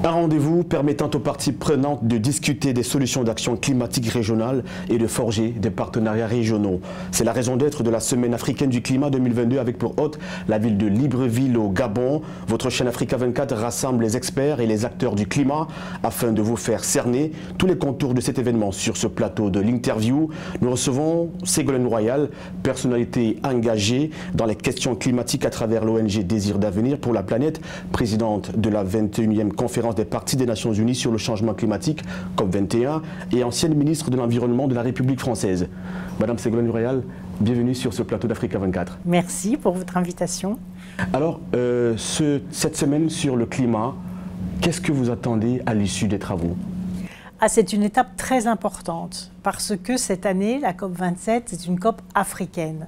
Un rendez-vous permettant aux parties prenantes de discuter des solutions d'action climatique régionale et de forger des partenariats régionaux. C'est la raison d'être de la Semaine africaine du climat 2022 avec pour hôte la ville de Libreville au Gabon. Votre chaîne Africa 24 rassemble les experts et les acteurs du climat afin de vous faire cerner tous les contours de cet événement. Sur ce plateau de l'interview, nous recevons Ségolène Royal, personnalité engagée dans les questions climatiques à travers l'ONG Désir d'avenir pour la planète, présidente de la 21e conférence des parties des Nations Unies sur le changement climatique, COP21, et ancienne ministre de l'Environnement de la République française. Madame Ségolène Royal, bienvenue sur ce plateau d'Africa 24. Merci pour votre invitation. Alors, cette semaine sur le climat, qu'est-ce que vous attendez à l'issue des travaux? C'est une étape très importante parce que cette année, la COP27, c'est une COP africaine.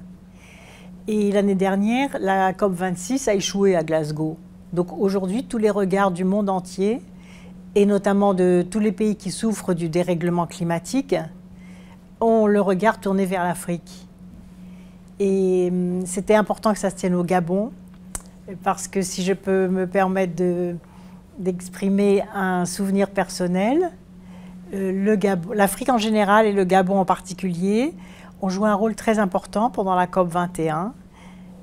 Et l'année dernière, la COP26 a échoué à Glasgow. Donc aujourd'hui, tous les regards du monde entier, et notamment de tous les pays qui souffrent du dérèglement climatique, ont le regard tourné vers l'Afrique. Et c'était important que ça se tienne au Gabon, parce que si je peux me permettre d'exprimer un souvenir personnel, l'Afrique en général et le Gabon en particulier ont joué un rôle très important pendant la COP21.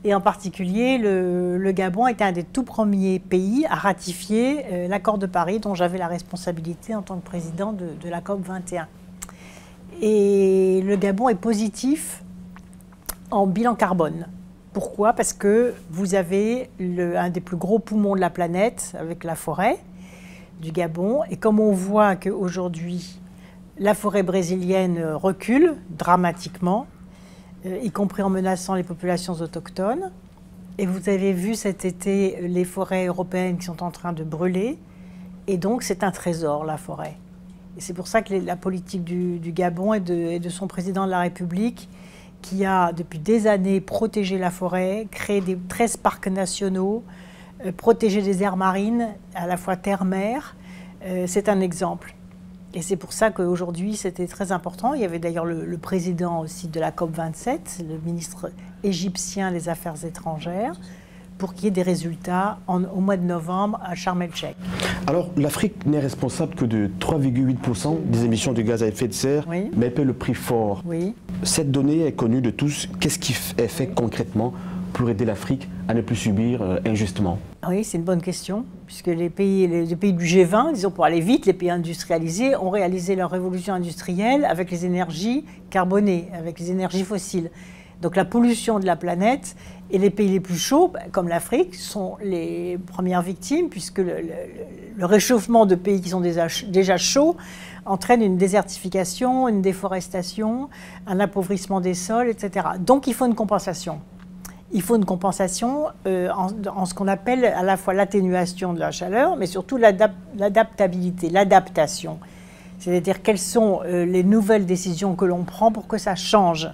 Et en particulier, le Gabon était un des tout premiers pays à ratifier l'accord de Paris dont j'avais la responsabilité en tant que président de la COP21. Et le Gabon est positif en bilan carbone. Pourquoi? Parce que vous avez un des plus gros poumons de la planète avec la forêt du Gabon. Et comme on voit qu'aujourd'hui, la forêt brésilienne recule dramatiquement, y compris en menaçant les populations autochtones. Et vous avez vu cet été les forêts européennes qui sont en train de brûler. Et donc, c'est un trésor, la forêt. Et c'est pour ça que la politique du Gabon et de son président de la République, qui a depuis des années protégé la forêt, créé 13 parcs nationaux, protégé des aires marines, à la fois terre-mer, c'est un exemple. Et c'est pour ça qu'aujourd'hui, c'était très important. Il y avait d'ailleurs le président aussi de la COP27, le ministre égyptien des Affaires étrangères, pour qu'il y ait des résultats au mois de novembre à Sharm el-Sheikh. Alors, l'Afrique n'est responsable que de 3,8% des émissions de gaz à effet de serre, oui, mais elle paie le prix fort. Oui. Cette donnée est connue de tous. Qu'est-ce qui est fait concrètement pour aider l'Afrique à ne plus subir injustement? Oui, c'est une bonne question, puisque les pays du G20, disons pour aller vite, les pays industrialisés ont réalisé leur révolution industrielle avec les énergies carbonées, avec les énergies fossiles. Donc la pollution de la planète et les pays les plus chauds, comme l'Afrique, sont les premières victimes, puisque le réchauffement de pays qui sont déjà chauds entraîne une désertification, une déforestation, un appauvrissement des sols, etc. Donc il faut une compensation. Il faut une compensation en ce qu'on appelle à la fois l'atténuation de la chaleur, mais surtout l'adaptabilité, l'adaptation. C'est-à-dire quelles sont les nouvelles décisions que l'on prend pour que ça change.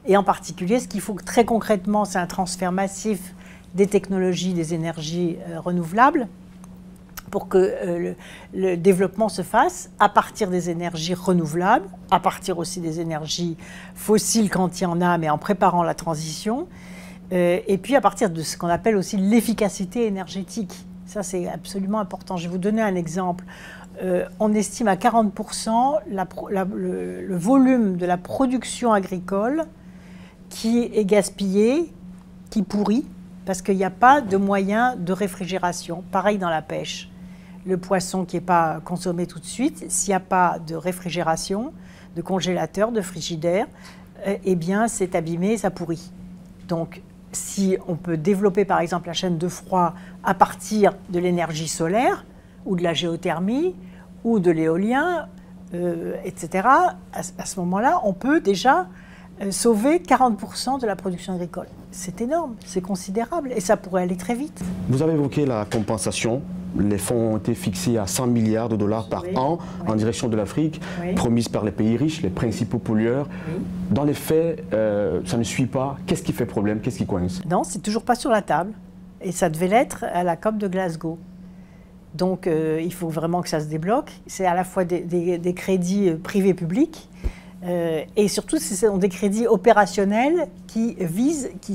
Et en particulier, ce qu'il faut très concrètement, c'est un transfert massif des technologies, des énergies renouvelables, pour que le développement se fasse à partir des énergies renouvelables, à partir aussi des énergies fossiles quand il y en a, mais en préparant la transition. Et puis à partir de ce qu'on appelle aussi l'efficacité énergétique. Ça, c'est absolument important. Je vais vous donner un exemple. On estime à 40% le volume de la production agricole qui est gaspillé, qui pourrit, parce qu'il n'y a pas de moyen de réfrigération. Pareil dans la pêche. Le poisson qui n'est pas consommé tout de suite, s'il n'y a pas de réfrigération, de congélateur, de frigidaire, eh bien, c'est abîmé, ça pourrit. Donc, si on peut développer par exemple la chaîne de froid à partir de l'énergie solaire ou de la géothermie ou de l'éolien, etc., à ce moment-là, on peut déjà sauver 40% de la production agricole. C'est énorme, c'est considérable et ça pourrait aller très vite. Vous avez évoqué la compensation. Les fonds ont été fixés à 100 milliards de dollars par an en direction de l'Afrique, promise par les pays riches, les principaux pollueurs. Dans les faits, ça ne suit pas. Qu'est-ce qui fait problème? Qu'est-ce qui coince? Non, c'est toujours pas sur la table. Et ça devait l'être à la COP de Glasgow. Donc il faut vraiment que ça se débloque. C'est à la fois des crédits privés publics, Et surtout, ce sont des crédits opérationnels qui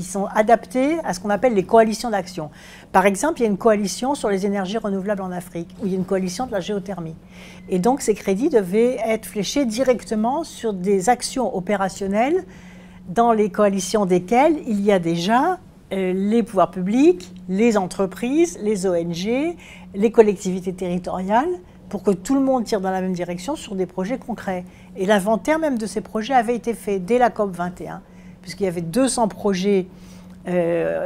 sont adaptés à ce qu'on appelle les coalitions d'action. Par exemple, il y a une coalition sur les énergies renouvelables en Afrique, où il y a une coalition de la géothermie. Et donc, ces crédits devaient être fléchés directement sur des actions opérationnelles dans les coalitions desquelles il y a déjà les pouvoirs publics, les entreprises, les ONG, les collectivités territoriales, pour que tout le monde tire dans la même direction sur des projets concrets. Et l'inventaire même de ces projets avait été fait dès la COP 21, puisqu'il y avait 200 projets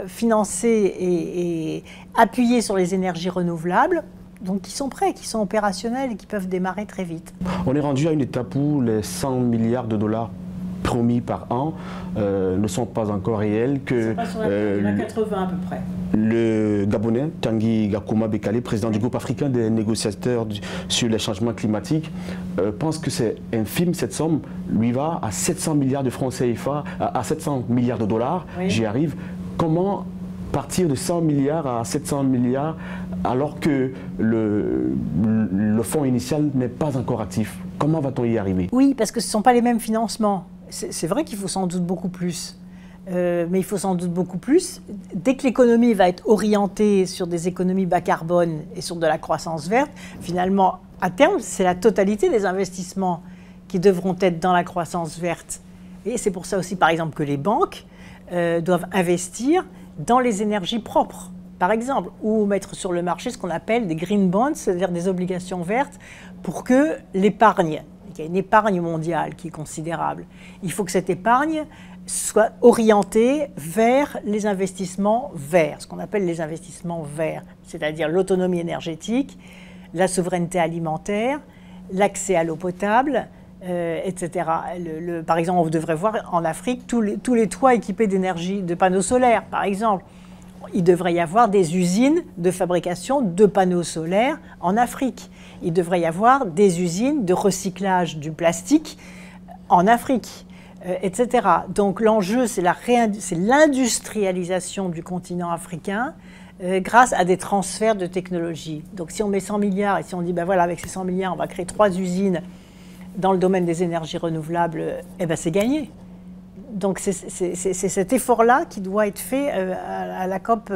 financés et appuyés sur les énergies renouvelables, donc qui sont prêts, qui sont opérationnels et qui peuvent démarrer très vite. On est rendu à une étape où les 100 milliards de dollars promis par an ne sont pas encore réels. Que, il y en a 80 à peu près. Le Gabonais, Tanguy Gakouma Bekale, président du groupe africain des négociateurs sur les changements climatiques, pense que c'est infime cette somme. Lui va à 700 milliards de francs CFA, à 700 milliards de dollars, oui. J'y arrive. Comment partir de 100 milliards à 700 milliards alors que le fonds initial n'est pas encore actif? Comment va-t-on y arriver? Oui, parce que ce ne sont pas les mêmes financements. C'est vrai qu'il faut sans doute beaucoup plus. Mais il faut sans doute beaucoup plus. Dès que l'économie va être orientée sur des économies bas carbone et sur de la croissance verte, finalement, à terme, c'est la totalité des investissements qui devront être dans la croissance verte. Et c'est pour ça aussi, par exemple, que les banques doivent investir dans les énergies propres, par exemple, ou mettre sur le marché ce qu'on appelle des green bonds, c'est-à-dire des obligations vertes, pour que l'épargne, il y a une épargne mondiale qui est considérable, il faut que cette épargne soit orientée vers les investissements verts, ce qu'on appelle les investissements verts, c'est-à-dire l'autonomie énergétique, la souveraineté alimentaire, l'accès à l'eau potable, etc. Par exemple, on devrait voir en Afrique tous les toits équipés d'énergie, de panneaux solaires, par exemple. Il devrait y avoir des usines de fabrication de panneaux solaires en Afrique. Il devrait y avoir des usines de recyclage du plastique en Afrique, etc. Donc l'enjeu, c'est l'industrialisation du continent africain grâce à des transferts de technologie. Donc si on met 100 milliards et si on dit, ben voilà, avec ces 100 milliards, on va créer 3 usines dans le domaine des énergies renouvelables, eh ben c'est gagné. Donc c'est cet effort-là qui doit être fait à la COP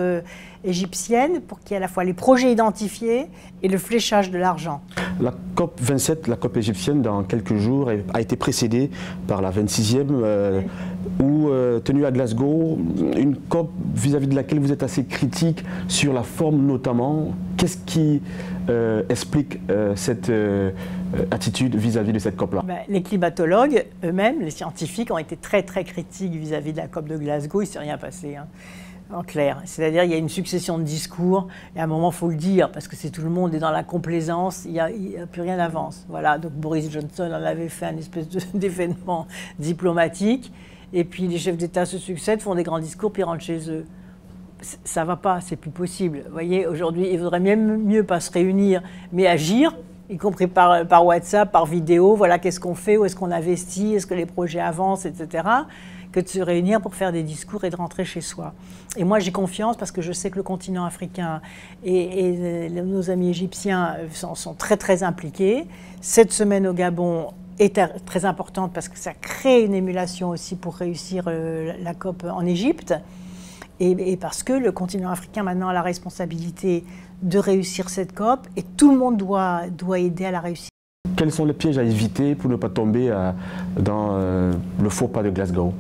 égyptienne pour qu'il y ait à la fois les projets identifiés et le fléchage de l'argent. La COP 27, la COP égyptienne, dans quelques jours, a été précédée par la 26e, où, tenue à Glasgow, une COP vis-à-vis de laquelle vous êtes assez critique sur la forme notamment. Qu'est-ce qui explique cette attitude vis-à-vis de cette COP-là? Les climatologues eux-mêmes, les scientifiques, ont été très très critiques vis-à-vis de la COP de Glasgow. Il ne s'est rien passé, hein, en clair. C'est-à-dire qu'il y a une succession de discours, et à un moment, il faut le dire, parce que tout le monde est dans la complaisance, il n'y a plus rien n'avance. Voilà, donc Boris Johnson en avait fait un espèce d'événement diplomatique, et puis les chefs d'État se succèdent, font des grands discours, puis rentrent chez eux. Ça ne va pas, c'est plus possible. Vous voyez, aujourd'hui, il vaudrait même mieux pas se réunir, mais agir, y compris par WhatsApp, par vidéo, voilà qu'est-ce qu'on fait, où est-ce qu'on investit, est-ce que les projets avancent, etc., que de se réunir pour faire des discours et de rentrer chez soi. Et moi, j'ai confiance parce que je sais que le continent africain et nos amis égyptiens sont très, très impliqués. Cette semaine au Gabon est très importante parce que ça crée une émulation aussi pour réussir la COP en Égypte. Et parce que le continent africain maintenant a la responsabilité de réussir cette COP et tout le monde doit aider à la réussir. Quels sont les pièges à éviter pour ne pas tomber dans le faux pas de Glasgow?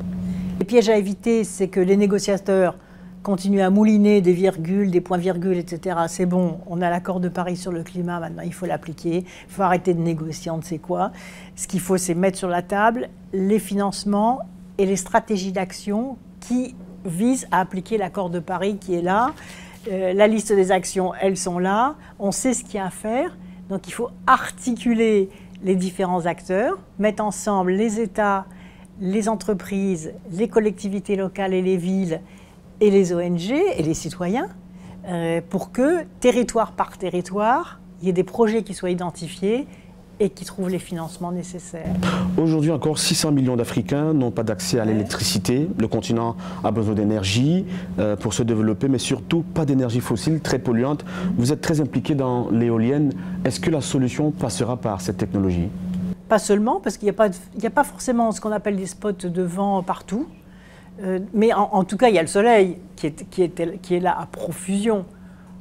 Les pièges à éviter, c'est que les négociateurs continuent à mouliner des virgules, des points-virgules, etc. C'est bon, on a l'accord de Paris sur le climat, maintenant il faut l'appliquer, il faut arrêter de négocier on ne sait quoi. Ce qu'il faut, c'est mettre sur la table les financements et les stratégies d'action qui vise à appliquer l'accord de Paris qui est là. La liste des actions, elles sont là. On sait ce qu'il y a à faire. Donc il faut articuler les différents acteurs, mettre ensemble les États, les entreprises, les collectivités locales et les villes, et les ONG et les citoyens, pour que, territoire par territoire, il y ait des projets qui soient identifiés et qui trouvent les financements nécessaires. Aujourd'hui encore, 600 millions d'Africains n'ont pas d'accès à l'électricité. Le continent a besoin d'énergie pour se développer, mais surtout pas d'énergie fossile, très polluante. Vous êtes très impliqué dans l'éolienne. Est-ce que la solution passera par cette technologie? pas seulement, parce qu'il n'y a pas forcément ce qu'on appelle des spots de vent partout. Mais en tout cas, il y a le soleil qui est là à profusion.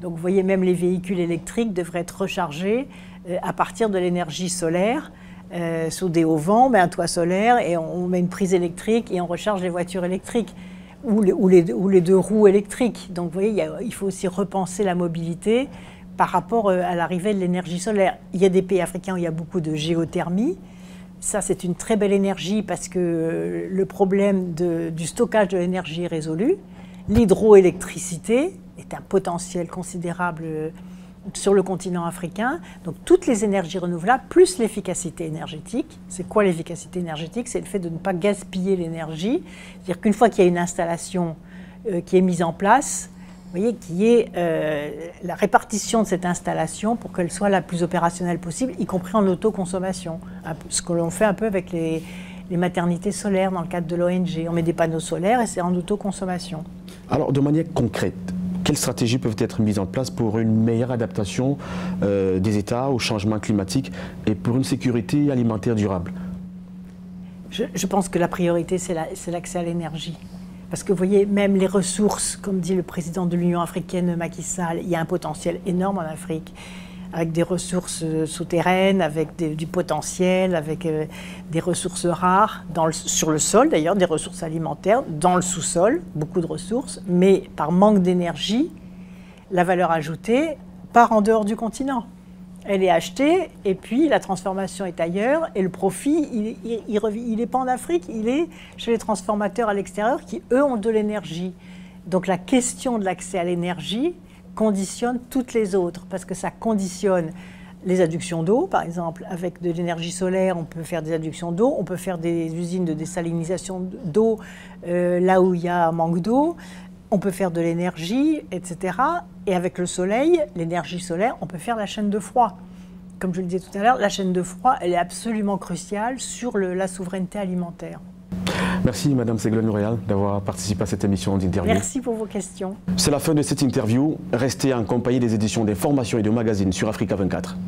Donc vous voyez, même les véhicules électriques devraient être rechargés à partir de l'énergie solaire. Sous des hauts vents, on met un toit solaire et on met une prise électrique et on recharge les voitures électriques ou les deux roues électriques. Donc vous voyez, il faut aussi repenser la mobilité par rapport à l'arrivée de l'énergie solaire. Il y a des pays africains où il y a beaucoup de géothermie. Ça, c'est une très belle énergie parce que le problème du stockage de l'énergie est résolu. L'hydroélectricité est un potentiel considérable sur le continent africain. Donc, toutes les énergies renouvelables, plus l'efficacité énergétique. C'est quoi l'efficacité énergétique? C'est le fait de ne pas gaspiller l'énergie. C'est-à-dire qu'une fois qu'il y a une installation qui est mise en place, vous voyez, qui est la répartition de cette installation pour qu'elle soit la plus opérationnelle possible, y compris en autoconsommation. Ce que l'on fait un peu avec les maternités solaires dans le cadre de l'ONG. On met des panneaux solaires et c'est en autoconsommation. Alors, de manière concrète, quelles stratégies peuvent être mises en place pour une meilleure adaptation des États au changement climatique et pour une sécurité alimentaire durable? Je pense que la priorité, c'est l'accès à l'énergie. Parce que vous voyez, même les ressources, comme dit le président de l'Union africaine, Macky Sall, il y a un potentiel énorme en Afrique, avec des ressources souterraines, avec du potentiel, avec des ressources rares, sur le sol d'ailleurs, des ressources alimentaires, dans le sous-sol, beaucoup de ressources, mais par manque d'énergie, la valeur ajoutée part en dehors du continent. Elle est achetée et puis la transformation est ailleurs et le profit, il n'est pas en Afrique, il est chez les transformateurs à l'extérieur qui, eux, ont de l'énergie. Donc la question de l'accès à l'énergie conditionne toutes les autres parce que ça conditionne les adductions d'eau, par exemple. Avec de l'énergie solaire, on peut faire des adductions d'eau, on peut faire des usines de désalinisation d'eau là où il y a un manque d'eau. On peut faire de l'énergie, etc. Et avec le soleil, l'énergie solaire, on peut faire la chaîne de froid. Comme je le disais tout à l'heure, la chaîne de froid, elle est absolument cruciale sur la souveraineté alimentaire. Merci Madame Ségolène Royal d'avoir participé à cette émission d'interview. Merci pour vos questions. C'est la fin de cette interview. Restez en compagnie des éditions d'Information et de magazines sur Africa 24.